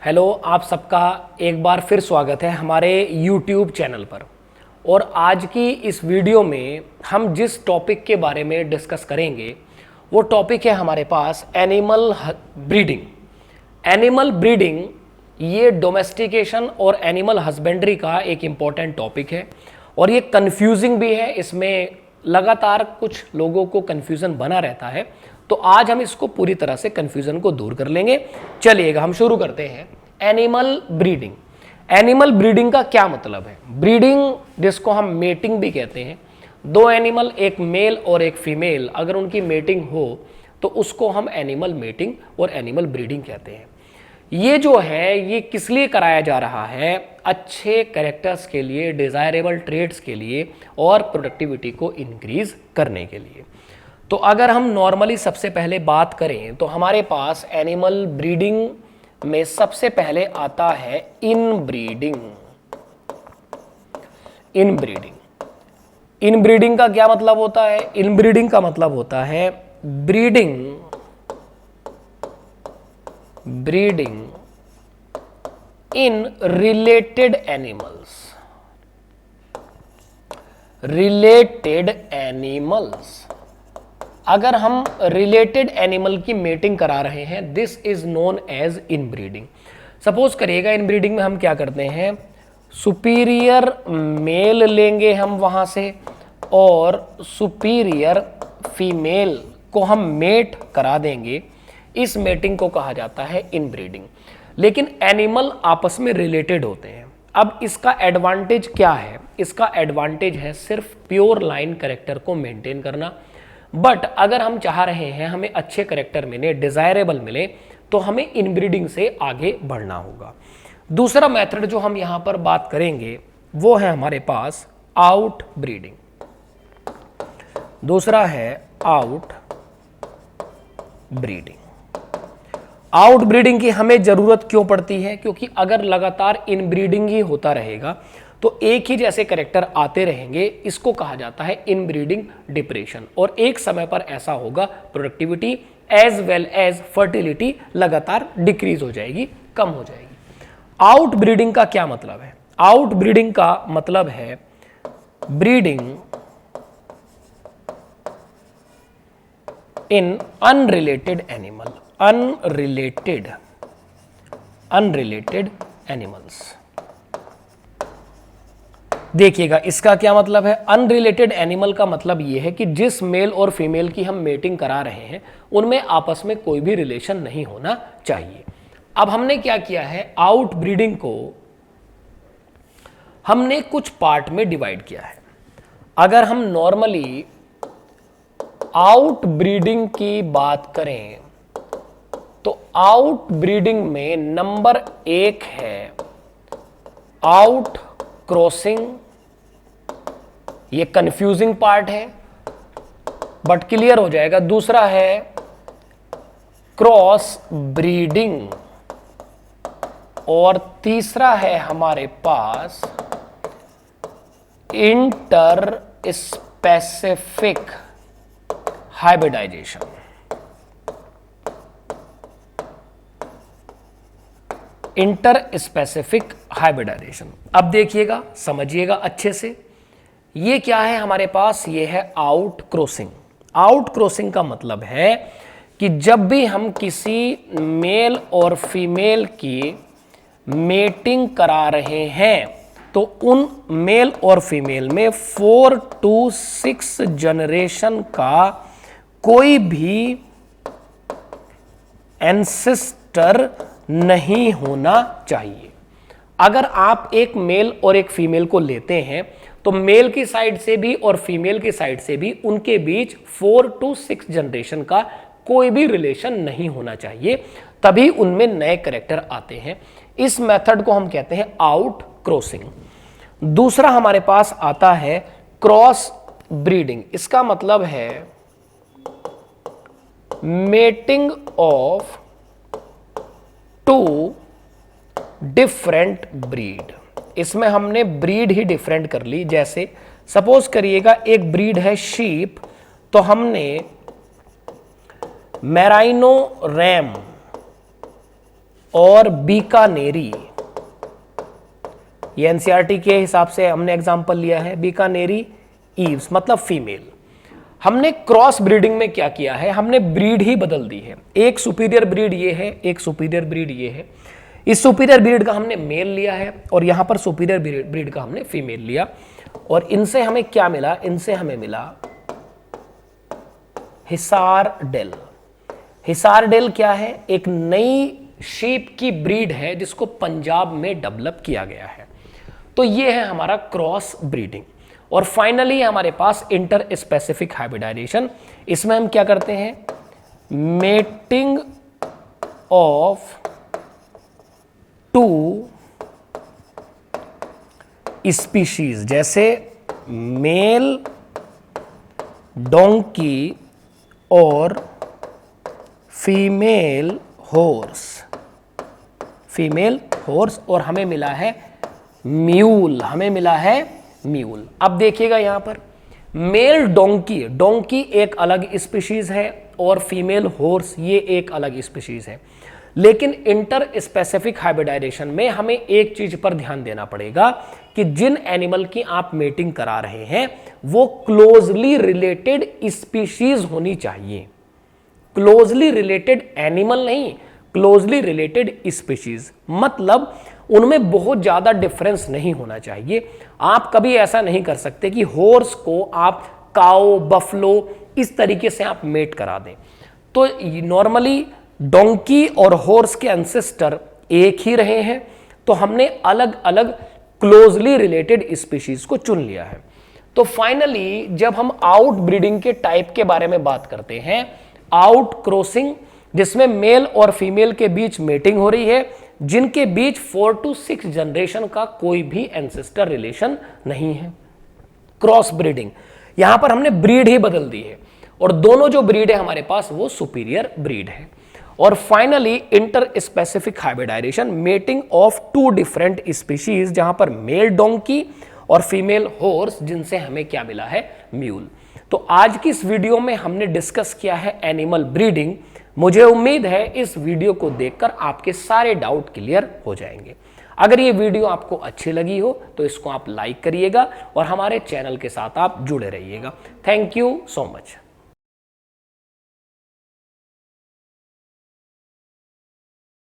Hello, आप सबका एक बार फिर स्वागत है हमारे YouTube चैनल पर। और आज की इस वीडियो में हम जिस टॉपिक के बारे में डिस्कस करेंगे वो टॉपिक है हमारे पास एनिमल ब्रीडिंग। एनिमल ब्रीडिंग ये डोमेस्टिकेशन और एनिमल हस्बेंड्री का एक इम्पॉर्टेंट टॉपिक है और ये कंफ्यूजिंग भी है। इसमें लगातार कुछ लोगों को कंफ्यूजन बना रहता है, तो आज हम इसको पूरी तरह से कंफ्यूजन को दूर कर लेंगे। चलिएगा हम शुरू करते हैं। Animal breeding. एनिमल ब्रीडिंग का क्या मतलब है? ब्रीडिंग, जिसको हम मेटिंग भी कहते हैं, दो एनिमल, एक मेल और एक फीमेल, अगर उनकी मेटिंग हो तो उसको हम एनिमल मेटिंग और एनिमल ब्रीडिंग कहते हैं। ये जो है ये किस लिए कराया जा रहा है? अच्छे कैरेक्टर्स के लिए, डिजायरेबल ट्रेड्स के लिए और प्रोडक्टिविटी को इंक्रीज करने के लिए। तो अगर हम नॉर्मली सबसे पहले बात करें तो हमारे पास एनिमल ब्रीडिंग में सबसे पहले आता है इनब्रीडिंग। इनब्रीडिंग का क्या मतलब होता है? इनब्रीडिंग का मतलब होता है ब्रीडिंग इन रिलेटेड एनिमल्स। अगर हम रिलेटेड एनिमल की मेटिंग करा रहे हैं, this is known as inbreeding. Suppose करिएगा, इनब्रीडिंग में हम क्या करते हैं, सुपीरियर मेल लेंगे हम वहां से और सुपीरियर फीमेल को हम मेट करा देंगे। इस मेटिंग को कहा जाता है इनब्रीडिंग। लेकिन एनिमल आपस में रिलेटेड होते हैं। अब इसका एडवांटेज क्या है? इसका एडवांटेज है सिर्फ प्योर लाइन कैरेक्टर को मेंटेन करना। बट अगर हम चाह रहे हैं हमें अच्छे कैरेक्टर मिले, डिजायरेबल मिले, तो हमें इनब्रीडिंग से आगे बढ़ना होगा। दूसरा मेथड जो हम यहां पर बात करेंगे वो है हमारे पास आउट ब्रीडिंग। दूसरा है आउट ब्रीडिंग। आउट ब्रीडिंग की हमें जरूरत क्यों पड़ती है? क्योंकि अगर लगातार इनब्रीडिंग ही होता रहेगा तो एक ही जैसे कैरेक्टर आते रहेंगे। इसको कहा जाता है इनब्रीडिंग डिप्रेशन। और एक समय पर ऐसा होगा, productivity as well as fertility लगातार डिक्रीज हो जाएगी, कम हो जाएगी। आउट ब्रीडिंग का क्या मतलब है? आउट ब्रीडिंग का मतलब है ब्रीडिंग इन अनरिलेटेड एनिमल्स। देखिएगा इसका क्या मतलब है। अनरिलेटेड एनिमल का मतलब यह है कि जिस मेल और फीमेल की हम मेटिंग करा रहे हैं उनमें आपस में कोई भी रिलेशन नहीं होना चाहिए। अब हमने क्या किया है, आउट ब्रीडिंग को हमने कुछ पार्ट में डिवाइड किया है। अगर हम नॉर्मली आउट ब्रीडिंग की बात करें तो आउट ब्रीडिंग में नंबर 1 है आउट क्रॉसिंग। ये कंफ्यूजिंग पार्ट है बट क्लियर हो जाएगा। दूसरा है क्रॉस ब्रीडिंग और तीसरा है हमारे पास inter specific hybridisation. Inter specific hybridisation. अब देखिएगा, समझिएगा अच्छे से, ये क्या है हमारे पास? ये है आउट क्रॉसिंग। आउट क्रॉसिंग का मतलब है कि जब भी हम किसी मेल और फीमेल की मेटिंग करा रहे हैं तो उन मेल और फीमेल में 4 to 6 जनरेशन का कोई भी एंसेस्टर नहीं होना चाहिए। अगर आप एक मेल और एक फीमेल को लेते हैं तो मेल की साइड से भी और फीमेल की साइड से भी उनके बीच 4 to 6 जनरेशन का कोई भी रिलेशन नहीं होना चाहिए, तभी उनमें नए कैरेक्टर आते हैं। इस मेथड को हम कहते हैं आउट क्रॉसिंग। दूसरा हमारे पास आता है क्रॉस ब्रीडिंग। इसका मतलब है मेटिंग ऑफ 2 डिफरेंट ब्रीड। इसमें हमने ब्रीड ही डिफरेंट कर ली। जैसे सपोज करिएगा एक ब्रीड है शीप, तो हमने मैराइनो रैम और बीकानेरी, ये एनसीईआरटी के हिसाब से हमने एग्जाम्पल लिया है, बीकानेरी ईव्स मतलब फीमेल। हमने क्रॉस ब्रीडिंग में क्या किया है, हमने ब्रीड ही बदल दी है। एक सुपीरियर ब्रीड ये है, एक सुपीरियर ब्रीड ये है। इस सुपीरियर ब्रीड का हमने मेल लिया है और यहां पर सुपीरियर ब्रीड का हमने फीमेल लिया, और इनसे हमें क्या मिला, इनसे हमें मिला हिसार डेल। हिसार डेल क्या है, एक नई शीप की ब्रीड है जिसको पंजाब में डेवलप किया गया है। तो ये है हमारा क्रॉस ब्रीडिंग। और फाइनली हमारे पास इंटर स्पेसिफिक हाइब्रिडाइजेशन। इसमें हम क्या करते हैं, मेटिंग ऑफ टू स्पीशीज, जैसे मेल डोंकी और फीमेल हॉर्स, फीमेल हॉर्स, और हमें मिला है म्यूल, हमें मिला है म्यूल। अब देखिएगा यहां पर मेल डोंकी, डोंकी एक अलग स्पीशीज है और फीमेल हॉर्स ये एक अलग स्पीशीज है। लेकिन इंटर स्पेसिफिक हाइब्रिडाइजेशन में हमें एक चीज पर ध्यान देना पड़ेगा कि जिन एनिमल की आप मेटिंग करा रहे हैं वो क्लोजली रिलेटेड स्पीशीज होनी चाहिए। क्लोजली रिलेटेड एनिमल नहीं, क्लोजली रिलेटेड स्पीशीज, मतलब उनमें बहुत ज्यादा डिफरेंस नहीं होना चाहिए। आप कभी ऐसा नहीं कर सकते कि हॉर्स को आप काओ, बफलो इस तरीके से आप मेट करा दें। तो नॉर्मली डोंकी और हॉर्स के एंसेस्टर एक ही रहे हैं, तो हमने अलग अलग क्लोजली रिलेटेड स्पीशीज को चुन लिया है। तो फाइनली जब हम आउट ब्रीडिंग के टाइप के बारे में बात करते हैं, आउट क्रॉसिंग जिसमें मेल और फीमेल के बीच मेटिंग हो रही है, जिनके बीच 4 to 6 जनरेशन का कोई भी एंसेस्टर रिलेशन नहीं है। क्रॉस ब्रीडिंग, यहां पर हमने ब्रीड ही बदल दी है और दोनों जो ब्रीड है हमारे पास वो सुपीरियर ब्रीड है। और finally inter specific hybridisation, mating of 2 different species, जहां पर मेल डोंकी और फीमेल हॉर्स, जिनसे हमें क्या मिला है, म्यूल। तो आज की इस वीडियो में हमने डिस्कस किया है एनिमल ब्रीडिंग। मुझे उम्मीद है इस वीडियो को देखकर आपके सारे डाउट क्लियर हो जाएंगे। अगर ये वीडियो आपको अच्छी लगी हो तो इसको आप लाइक करिएगा और हमारे चैनल के साथ आप जुड़े रहिएगा। Thank you so much.